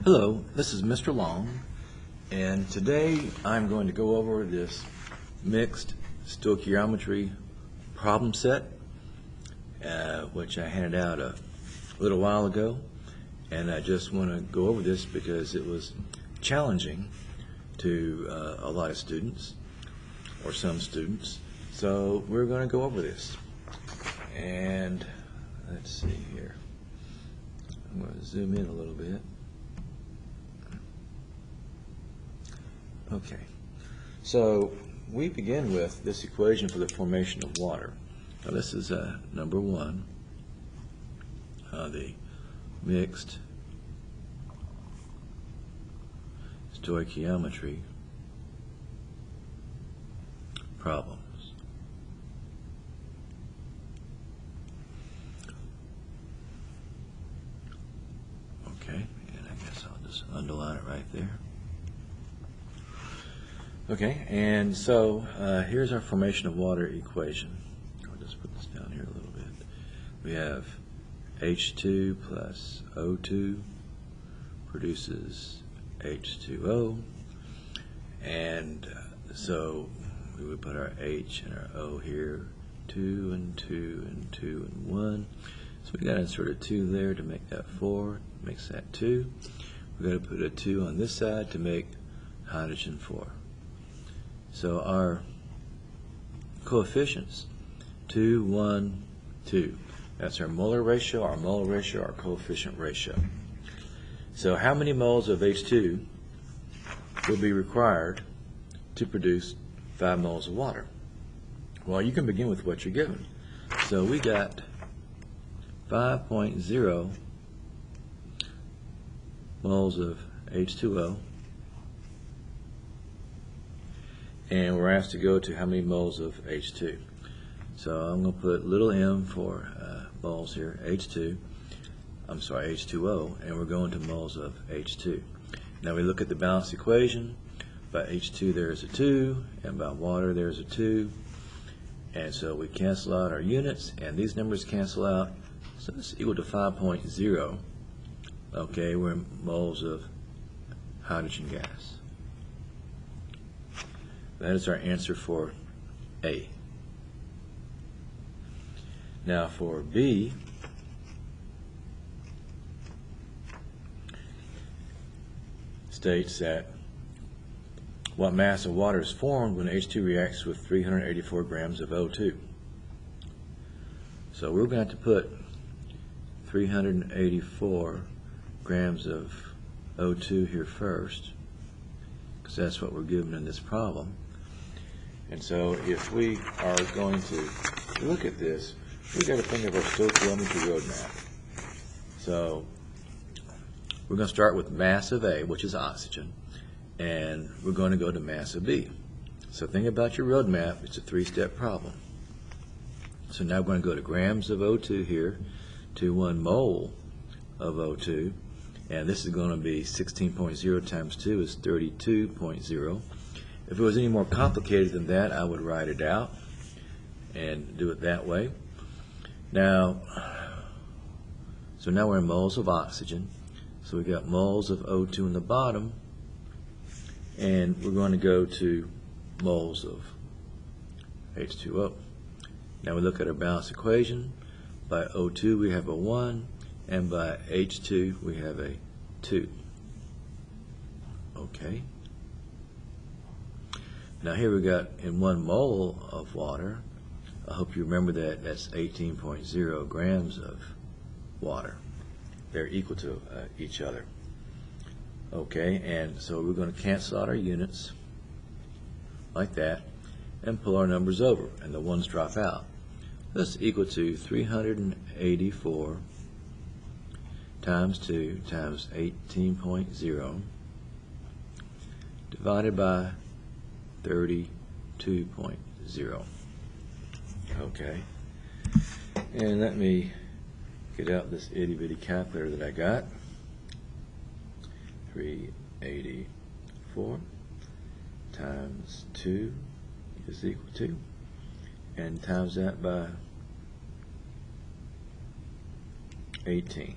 Hello, this is Mr. Long, and today I'm going to go over this mixed stoichiometry problem set, which I handed out a little while ago, and I just want to go over this because it was challenging to a lot of students, or some students, so we're going to go over this. And let's see here. I'm going to zoom in a little bit. Okay, so we begin with this equation for the formation of water. Now this is number one, the mixed stoichiometry problems. Okay, and I guess I'll just underline it right there. Okay, and so here's our formation of water equation. I'll just put this down here a little bit. We have H2 plus O2 produces H2O, and so we would put our H and our O here, 2 and 2 and 2 and 1. So we got to insert a 2 there to make that 4, makes that 2. We got to put a 2 on this side to make hydrogen 4. So our coefficients, 2, 1, 2. That's our molar ratio, our coefficient ratio. So how many moles of H2 will be required to produce 5 moles of water? Well, you can begin with what you're given. So we got 5.0 moles of H2O. And we're asked to go to how many moles of H2. So I'm going to put little m for moles here, H2. I'm sorry, H2O, and we're going to moles of H2. Now we look at the balanced equation. By H2 there's a 2, and by water there's a 2. And so we cancel out our units, and these numbers cancel out. So this is equal to 5.0. Okay, we're in moles of hydrogen gas. That is our answer for A. Now for B, states that what mass of water is formed when H2 reacts with 384 grams of O2. So we're going to put 384 grams of O2 here first, because that's what we're given in this problem. And so if we are going to look at this, we've got to think of our stoichiometry roadmap. So we're going to start with mass of A, which is oxygen, and we're going to go to mass of B. So think about your roadmap. It's a 3-step problem. So now we're going to go to grams of O2 here to 1 mole of O2, and this is going to be 16.0 times 2 is 32.0. If it was any more complicated than that, I would write it out and do it that way. Now, so now we're in moles of oxygen. So we've got moles of O2 in the bottom, and we're going to go to moles of H2O. Now we look at our balanced equation. By O2 we have a 1, and by H2 we have a 2. Okay. Now here we got in 1 mole of water, I hope you remember that that's 18.0 grams of water. They're equal to each other. Okay, and so we're going to cancel out our units like that and pull our numbers over, and the ones drop out. That's equal to 384 times 2 times 18.0 divided by 32.0. Okay, and let me get out this itty-bitty calculator that I got. 384 times 2 is equal to, and times that by 18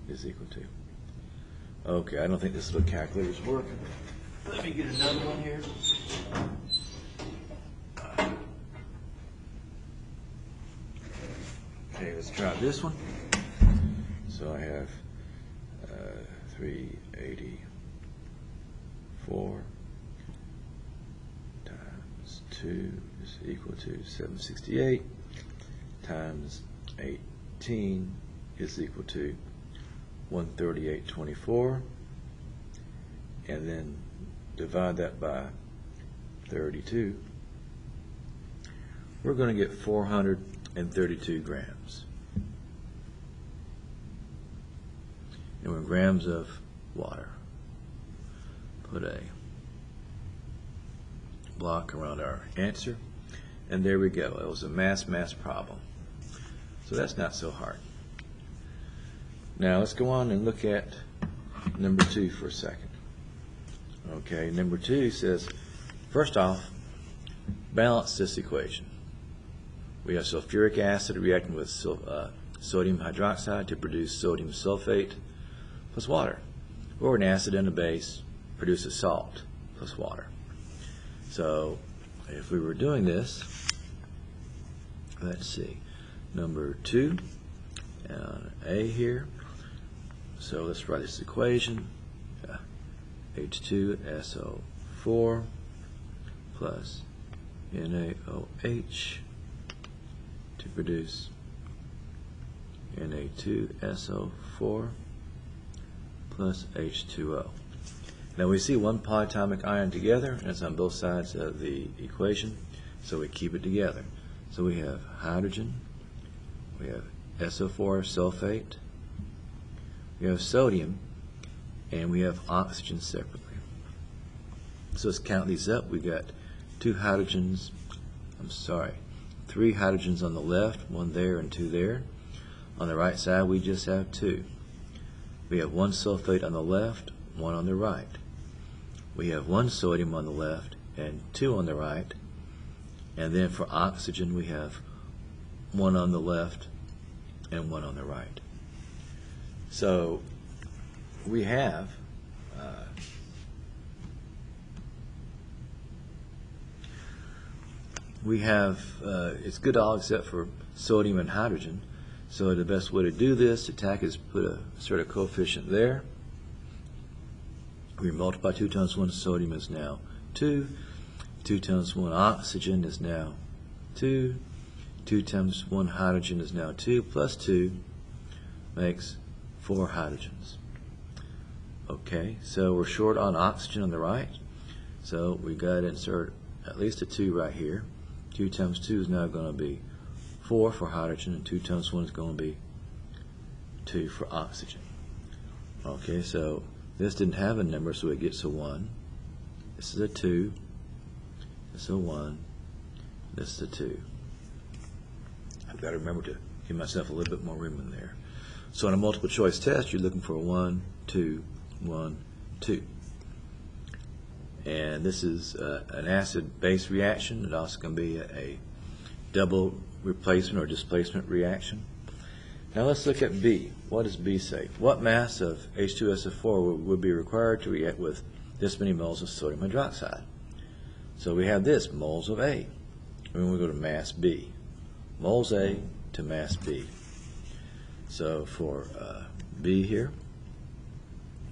is equal to. Okay, I don't think this little calculator's working. Let me get another one here. Okay, let's try this one. So I have 384 times 2 is equal to 768 times 18 is equal to 138.24, and then divide that by 32. We're going to get 432 grams. And we're grams of water. Put a block around our answer, and there we go. It was a mass problem. So that's not so hard. Now let's go on and look at number 2 for a second. Okay, number 2 says, first off, balance this equation. We have sulfuric acid reacting with sodium hydroxide to produce sodium sulfate plus water, or an acid and a base produces salt plus water. So if we were doing this, let's see, number 2, A here. So let's write this equation, H2SO4 plus NaOH to produce Na2SO4 plus H2O. Now we see one polyatomic ion together, and it's on both sides of the equation, so we keep it together. So we have hydrogen, we have SO4 sulfate, we have sodium, and we have oxygen separately. So let's count these up. We got 3 hydrogens on the left, 1 there and 2 there. On the right side we just have 2. We have 1 sulfate on the left, 1 on the right. We have 1 sodium on the left and 2 on the right. And then for oxygen we have 1 on the left and 1 on the right. So we have it's good all except for sodium and hydrogen. So the best way to do this to attack is put a sort of coefficient there. We multiply 2 times 1 sodium is now 2. 2 times 1 oxygen is now 2. 2 times 1 hydrogen is now 2, plus 2 makes 4 hydrogens. Okay, so we're short on oxygen on the right, so we've got to insert at least a 2 right here. 2 times 2 is now going to be 4 for hydrogen, and 2 times 1 is going to be 2 for oxygen. Okay, so this didn't have a number, so it gets a 1. This is a 2. This is a 1. This is a 2. I've got to remember to give myself a little bit more room in there. So in a multiple choice test, you're looking for a 1, 2, 1, 2. And this is an acid-base reaction. It also can be a double replacement or displacement reaction. Now let's look at B. What does B say? What mass of H2SO4 would be required to react with this many moles of sodium hydroxide? So we have this, moles of A. And then we go to mass B. Moles A to mass B. So for B here,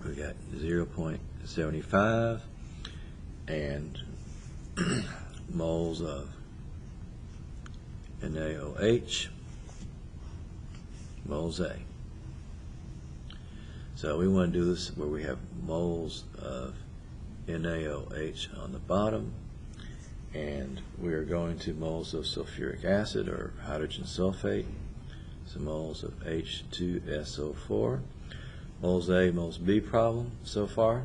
we got 0.75 and moles of NaOH, moles A. So we want to do this where we have moles of NaOH on the bottom, and we are going to moles of sulfuric acid or hydrogen sulfate. So moles of H2SO4. Moles A, moles B problem so far.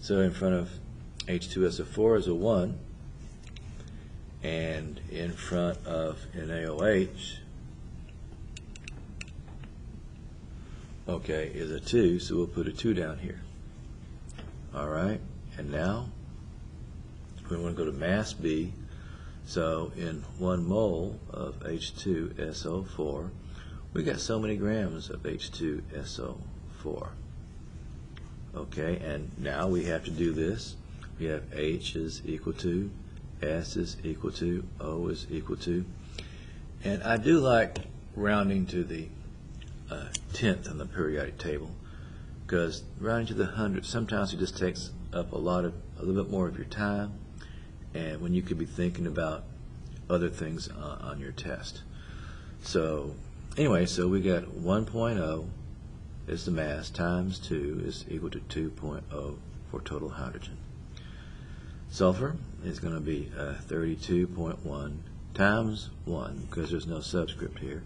So in front of H2SO4 is a 1, and in front of NaOH, okay, is a 2, so we'll put a 2 down here. Alright, and now we want to go to mass B. So in 1 mole of H2SO4, we got so many grams of H2SO4. Okay, and now we have to do this. We have H is equal to, S is equal to, O is equal to. And I do like rounding to the tenth on the periodic table, because rounding to the hundredth, sometimes it just takes up a little bit more of your time, and when you could be thinking about other things on your test. So anyway, so we got 1.0 is the mass times 2 is equal to 2.0 for total hydrogen. Sulfur is going to be 32.1 times 1, because there's no subscript here,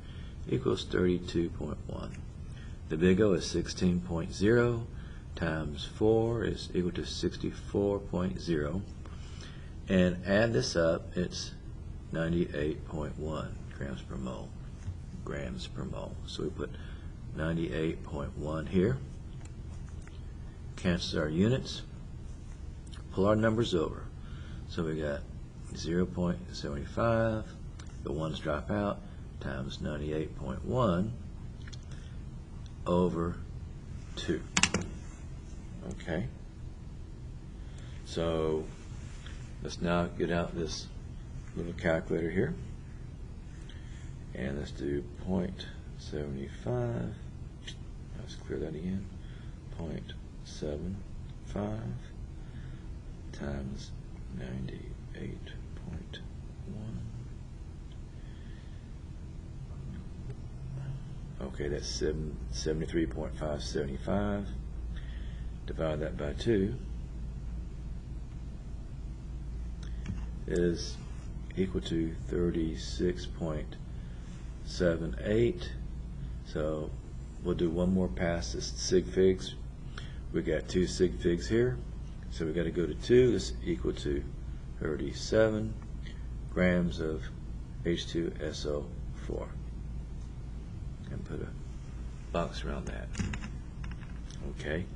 equals 32.1. The big O is 16.0 times 4 is equal to 64.0. And add this up, it's 98.1 grams per mole. So we put 98.1 here. Cancel our units. Pull our numbers over. So we got 0.75, the ones drop out, times 98.1 over 2. Okay. So let's now get out this little calculator here. And let's do 0.75. Let's clear that again. 0.75 times 98.1. Okay, that's 73.575. Divide that by 2 is equal to 36.78. So we'll do one more pass this sig figs. We got 2 sig figs here, so we got to go to 2. This is equal to 37 grams of H2SO4, and put a box around that. Okay,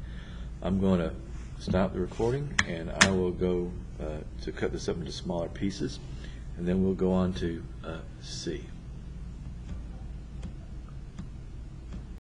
I'm going to stop the recording, and I will go to cut this up into smaller pieces, and then we'll go on to C.